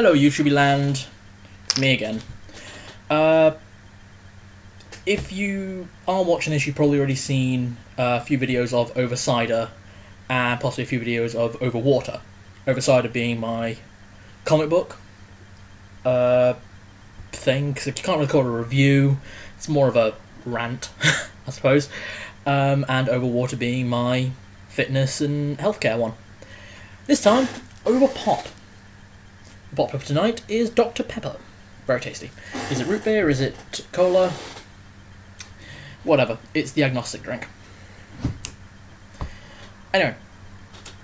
Hello, YouTube land. It's me again. If you are watching this, you've probably already seen a few videos of Over Cider and possibly a few videos of Over Water. Over Cider being my comic book thing, because you can't record a review. It's more of a rant, I suppose. And Over Water being my fitness and healthcare one. This time, Over Pop. The pop of tonight is Dr. Pepper. Very tasty. Is it root beer? Is it cola? Whatever. It's the agnostic drink. Anyway,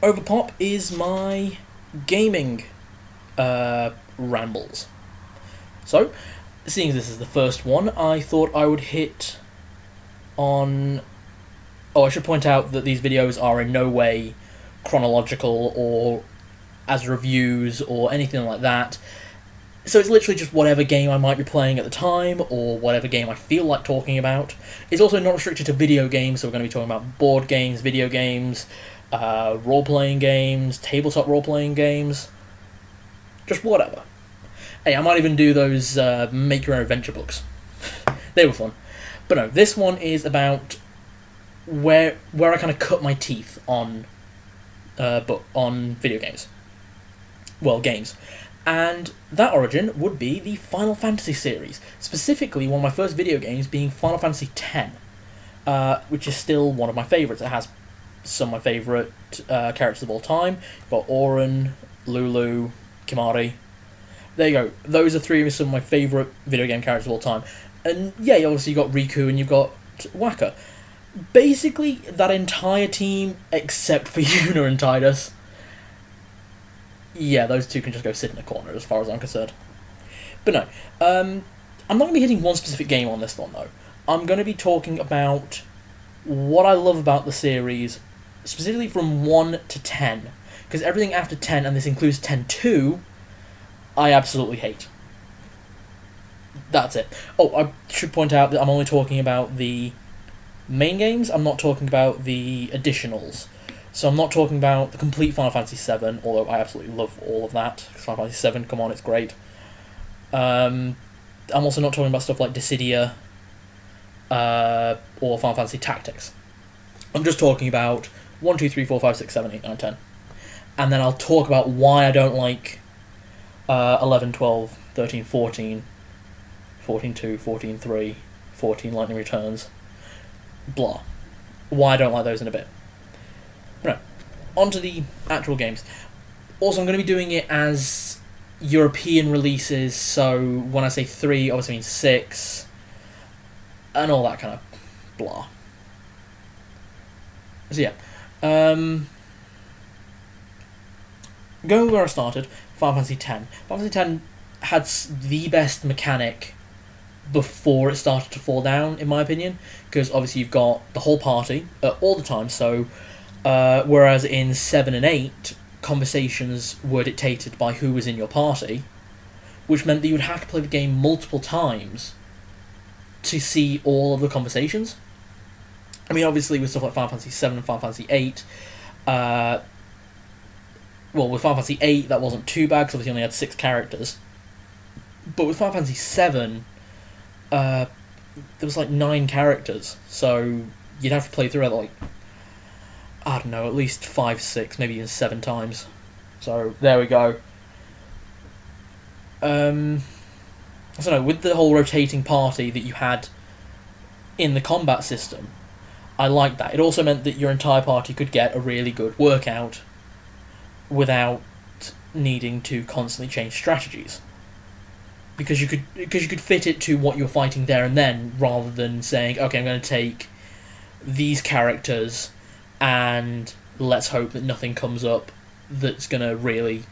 Over Pop is my gaming rambles. So, seeing as this is the first one, I thought I would hit on... Oh, I should point out that these videos are in no way chronological or as reviews or anything like that. So it's literally just whatever game I might be playing at the time, or whatever game I feel like talking about. It's also not restricted to video games, so we're going to be talking about board games, video games, role-playing games, tabletop role-playing games, just whatever. Hey, I might even do those make-your-own adventure books. They were fun. But no, this one is about where I kind of cut my teeth on video games. Well, games. And that origin would be the Final Fantasy series. Specifically, one of my first video games being Final Fantasy X, which is still one of my favourites. It has some of my favourite characters of all time. You've got Auron, Lulu, Kimahri. There you go. Those are three of some of my favourite video game characters of all time. And yeah, obviously you've got Riku and you've got Wakka. Basically, that entire team, except for Yuna and Tidus. Yeah, those two can just go sit in a corner as far as I'm concerned. But no, I'm not going to be hitting one specific game on this one, though. I'm going to be talking about what I love about the series, specifically from 1 to 10. Because everything after 10, and this includes 10-2, I absolutely hate. That's it. Oh, I should point out that I'm only talking about the main games. I'm not talking about the additionals. So I'm not talking about the complete Final Fantasy VII, although I absolutely love all of that. Final Fantasy VII, come on, it's great. I'm also not talking about stuff like Dissidia or Final Fantasy Tactics. I'm just talking about 1, 2, 3, 4, 5, 6, 7, 8, 9, 10. And then I'll talk about why I don't like 11, 12, 13, 14, 14.2, 14.3, 14 Lightning Returns, blah. Why I don't like those in a bit. Right, on to the actual games. Also, I'm going to be doing it as European releases, so when I say 3, obviously means 6, and all that kind of blah. So yeah, going where I started, Final Fantasy X. Final Fantasy X had the best mechanic before it started to fall down, in my opinion, because obviously you've got the whole party all the time, so... whereas in 7 and 8, conversations were dictated by who was in your party, which meant that you would have to play the game multiple times to see all of the conversations. I mean, obviously, with stuff like Final Fantasy 7 and Final Fantasy 8, well, with Final Fantasy 8, that wasn't too bad, because obviously you only had 6 characters. But with Final Fantasy 7, there was like 9 characters, so you'd have to play through it like... I don't know, at least 5, 6, maybe even 7 times. So, there we go. I don't know, with the whole rotating party that you had in the combat system, I liked that. It also meant that your entire party could get a really good workout without needing to constantly change strategies. Because you could fit it to what you're fighting there and then, rather than saying, okay, I'm going to take these characters... and let's hope that nothing comes up that's going to really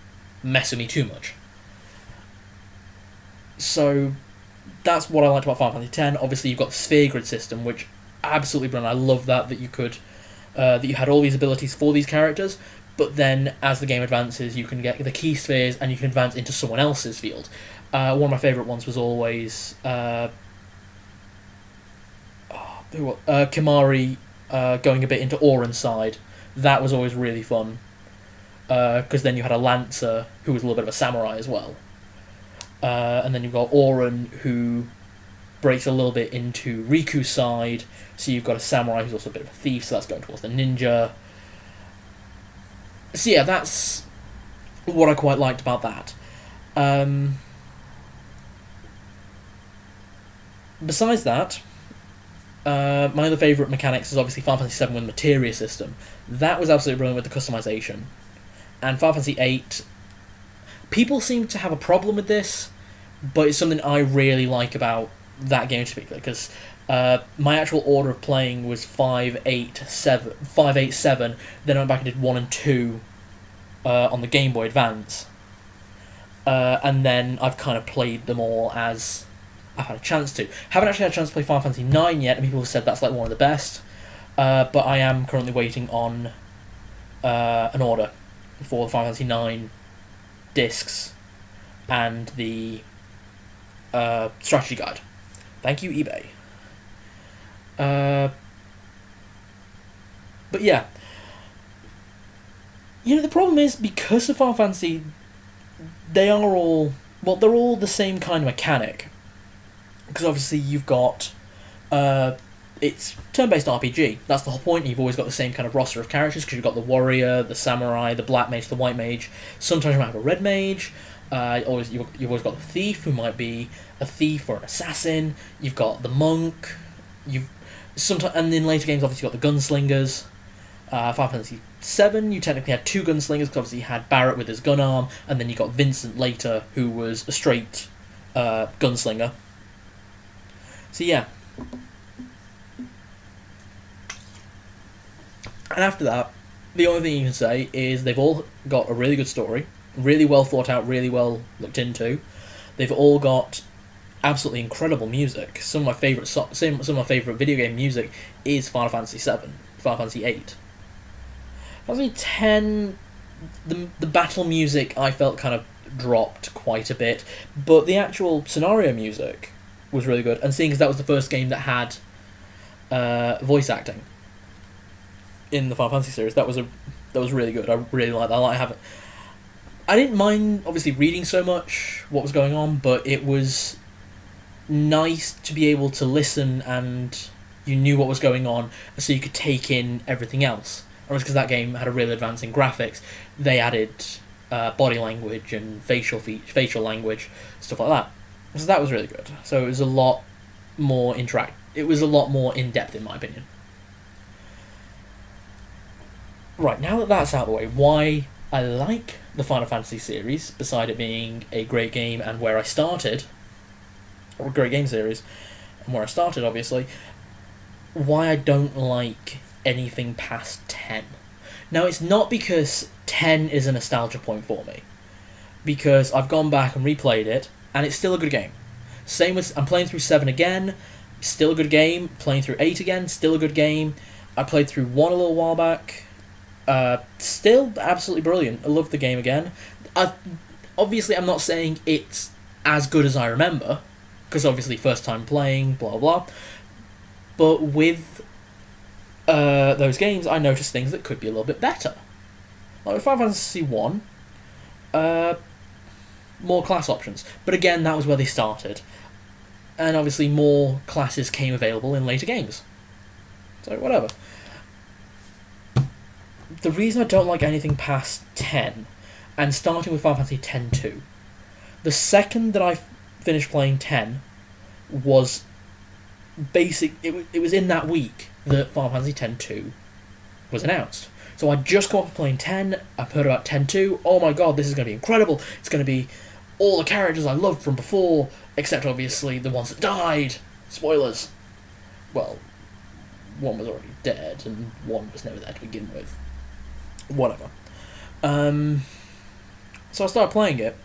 mess with me too much. So, that's what I liked about Final Fantasy X. Obviously, you've got the sphere grid system, which absolutely brilliant. I love that you could, that you had all these abilities for these characters, but then as the game advances, you can get the key spheres and you can advance into someone else's field. One of my favourite ones was always Kimahri. Going a bit into Auron's side, that was always really fun. Because then you had a Lancer, who was a little bit of a samurai as well. And then you've got Auron, who breaks a little bit into Riku's side. So you've got a samurai who's also a bit of a thief, so that's going towards the ninja. So yeah, that's what I quite liked about that. Besides that, my other favourite mechanics is obviously Final Fantasy VII with the materia system. That was absolutely brilliant with the customization. And Final Fantasy VIII, people seem to have a problem with this, but it's something I really like about that game in particular, because my actual order of playing was 5, 8, 7, then I went back and did 1 and 2 on the Game Boy Advance. And then I've kind of played them all as I've had a chance to. Haven't actually had a chance to play Final Fantasy IX yet, and people have said that's like one of the best. But I am currently waiting on an order for the Final Fantasy IX discs and the strategy guide. Thank you, eBay. But yeah. You know, the problem is, because of Final Fantasy, they're all the same kind of mechanic. Because obviously you've got, it's turn-based RPG. That's the whole point. You've always got the same kind of roster of characters, because you've got the warrior, the samurai, the black mage, the white mage. Sometimes you might have a red mage. You've always got the thief, who might be a thief or an assassin. You've got the monk. And in later games, obviously, you've got the gunslingers. Final Fantasy VII, you technically had 2 gunslingers, because obviously you had Barrett with his gun arm, and then you got Vincent later, who was a straight gunslinger. So yeah. And after that, the only thing you can say is they've all got a really good story, really well thought out, really well looked into. They've all got absolutely incredible music. Some of my favorite video game music is Final Fantasy VII, Final Fantasy VIII. Final Fantasy X, the battle music I felt kind of dropped quite a bit, but the actual scenario music was really good. And seeing as that was the first game that had voice acting in the Final Fantasy series, that was really good. I really liked that. I didn't mind obviously reading so much what was going on, but it was nice to be able to listen and you knew what was going on, so you could take in everything else. And because that game had a really advancing graphics, they added body language and facial language, stuff like that. So that was really good. So it was a lot more It was a lot more in depth, in my opinion. Right, now that that's out of the way, why I like the Final Fantasy series, beside it being a great game and where I started, or a great game series, and where I started, obviously, why I don't like anything past 10. Now, it's not because 10 is a nostalgia point for me, because I've gone back and replayed it, and it's still a good game. Same with, I'm playing through 7 again, still a good game. Playing through 8 again, still a good game. I played through 1 a little while back, still absolutely brilliant. I love the game again. Obviously, I'm not saying it's as good as I remember, because obviously first time playing, blah blah. But with those games, I noticed things that could be a little bit better. Like with Final Fantasy 1, more class options. But again, that was where they started. And obviously more classes came available in later games. So whatever. The reason I don't like anything past 10, and starting with Final Fantasy X-2, the second that I finished playing 10 was it was in that week that Final Fantasy X-2 was announced. So I just got off playing 10, I've heard about 10-2, oh my god, this is going to be incredible, it's going to be all the characters I loved from before, except obviously the ones that died. Spoilers. Well, one was already dead, and one was never there to begin with. Whatever. So I started playing it,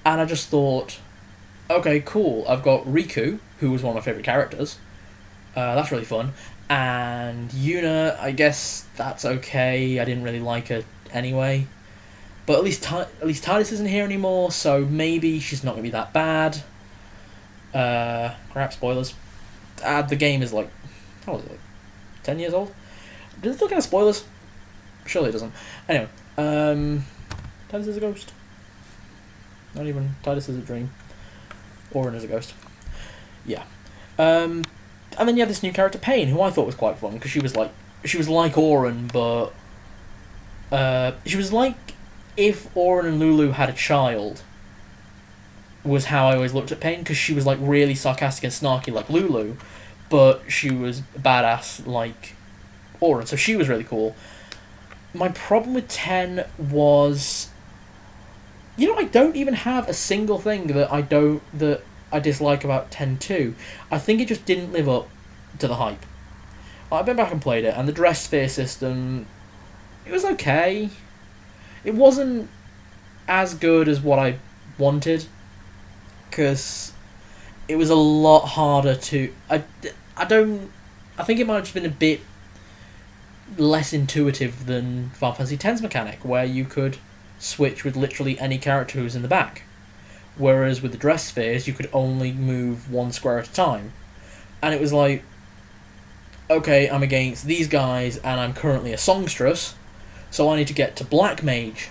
and I just thought, okay, cool, I've got Riku, who was one of my favourite characters. That's really fun. And Yuna, I guess that's okay. I didn't really like her anyway. But at least Tidus isn't here anymore, so maybe she's not going to be that bad. Crap, spoilers. The game is like, how old is it? Like 10 years old? Does it look at spoilers? Surely it doesn't. Anyway, Tidus is a ghost. Not even Tidus is a dream. Auron is a ghost. Yeah. And then you have this new character, Pain, who I thought was quite fun, because she was like Auron, but she was like if Auron and Lulu had a child, was how I always looked at Pain, because she was like really sarcastic and snarky like Lulu, but she was badass like Auron, so she was really cool. My problem with 10 was, I don't even have a single thing that I dislike about 10-2. I think it just didn't live up to the hype. I went back and played it, and the dress sphere system, it was okay. It wasn't as good as what I wanted, because it was a lot harder to... I think it might have just been a bit less intuitive than Final Fantasy X's mechanic, where you could switch with literally any character who's in the back. Whereas with the dress spheres, you could only move one square at a time. And it was like, okay, I'm against these guys, and I'm currently a songstress, so I need to get to Black Mage,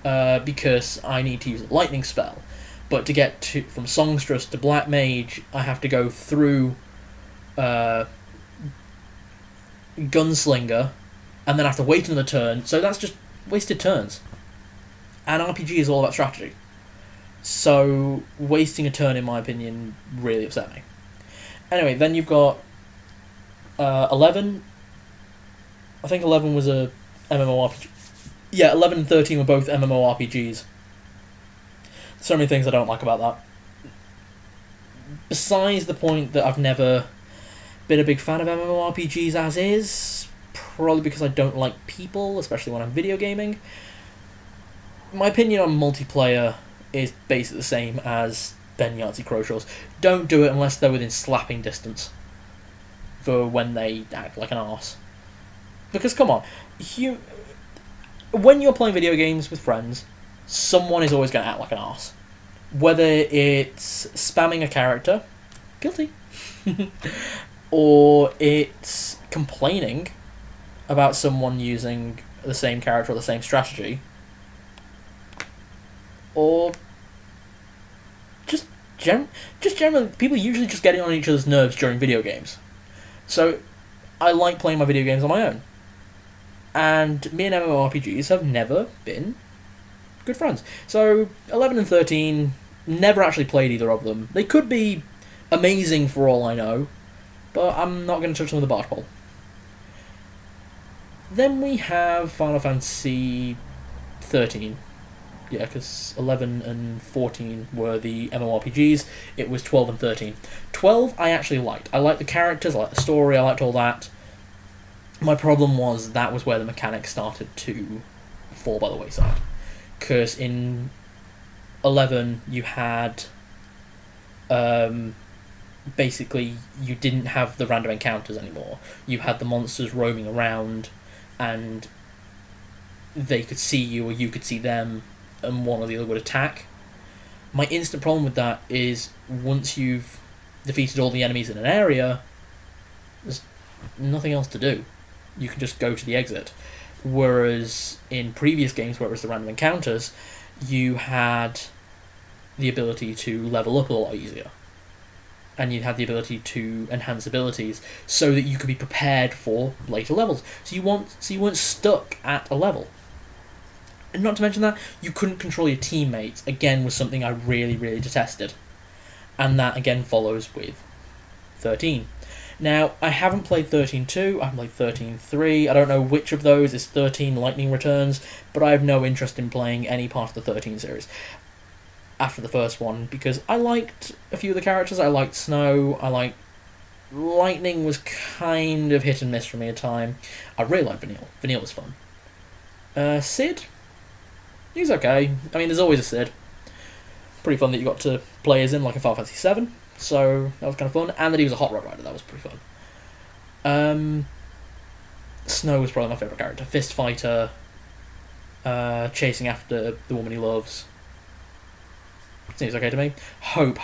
because I need to use a lightning spell. But to get from songstress to Black Mage, I have to go through Gunslinger, and then I have to wait another turn, so that's just wasted turns. And RPG is all about strategy. So, wasting a turn, in my opinion, really upset me. Anyway, then you've got 11. I think 11 was a MMORPG. Yeah, 11 and 13 were both MMORPGs. So many things I don't like about that. Besides the point that I've never been a big fan of MMORPGs as is, probably because I don't like people, especially when I'm video gaming. My opinion on multiplayer is basically the same as Ben Yahtzee Crowshaw's. Don't do it unless they're within slapping distance for when they act like an arse. Because, come on, when you're playing video games with friends, someone is always going to act like an arse. Whether it's spamming a character, guilty, or it's complaining about someone using the same character or the same strategy, or just generally, people usually just getting on each other's nerves during video games. So, I like playing my video games on my own. And me and MMORPGs have never been good friends. So, 11 and 13, never actually played either of them. They could be amazing for all I know, but I'm not going to touch them with a barge pole. Then we have Final Fantasy 13. Yeah, because 11 and 14 were the MMORPGs. It was 12 and 13. 12 I actually liked. I liked the characters, I liked the story, I liked all that. My problem was that was where the mechanics started to fall by the wayside. Because in 11 you had... basically, you didn't have the random encounters anymore. You had the monsters roaming around, and they could see you or you could see them, and one or the other would attack. My instant problem with that is once you've defeated all the enemies in an area, there's nothing else to do. You can just go to the exit. Whereas in previous games where it was the random encounters, you had the ability to level up a lot easier. And you had the ability to enhance abilities so that you could be prepared for later levels. So you weren't stuck at a level. And not to mention that, you couldn't control your teammates, again, was something I really, really detested. And that, again, follows with 13. Now, I haven't played 13.2, I haven't played 13.3, I don't know which of those is 13 Lightning Returns, but I have no interest in playing any part of the 13 series after the first one, because I liked a few of the characters. I liked Snow, I liked... Lightning was kind of hit and miss for me at time. I really liked Vanille. Vanille was fun. Cid? He's okay. I mean, there's always a Cid. Pretty fun that you got to play as him, like a Final Fantasy 7. So, that was kind of fun. And that he was a Hot Rod Rider, that was pretty fun. Snow was probably my favourite character. Fist fighter, chasing after the woman he loves. Seems okay to me. Hope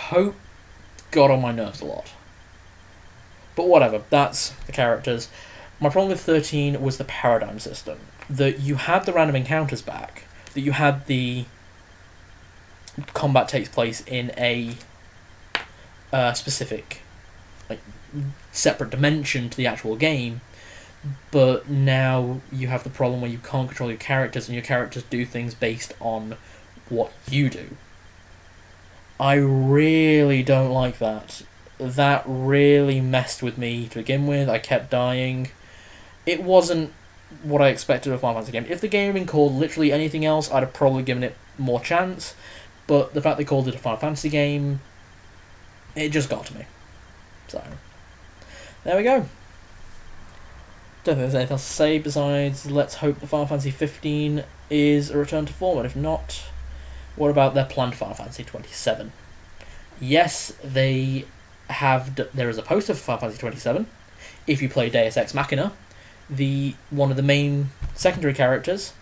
got on my nerves a lot. But whatever, that's the characters. My problem with 13 was the paradigm system. That you had the random encounters back, that you had the combat takes place in a specific, like, separate dimension to the actual game. But now you have the problem where you can't control your characters, and your characters do things based on what you do. I really don't like that. That really messed with me to begin with. I kept dying. It wasn't what I expected of a Final Fantasy game. If the game had been called literally anything else, I'd have probably given it more chance. But the fact they called it a Final Fantasy game, it just got to me. So, there we go. Don't think there's anything else to say besides let's hope the Final Fantasy 15 is a return to form, and if not, what about their planned Final Fantasy 27? Yes, they have. There is a poster for Final Fantasy 27. If you play Deus Ex Machina, one of the main secondary characters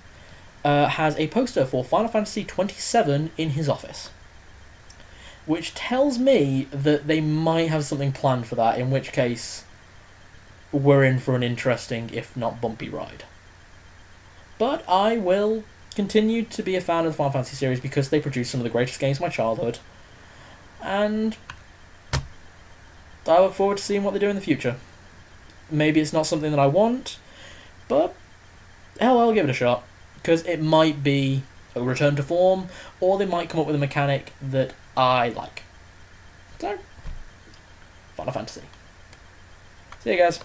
has a poster for Final Fantasy 27 in his office, which tells me that they might have something planned for that. In which case, we're in for an interesting, if not bumpy, ride. But I will continue to be a fan of the Final Fantasy series because they produce some of the greatest games of my childhood, and I look forward to seeing what they do in the future. Maybe it's not something that I want, but hell, I'll give it a shot, because it might be a return to form, or they might come up with a mechanic that I like. So, Final Fantasy. See you guys.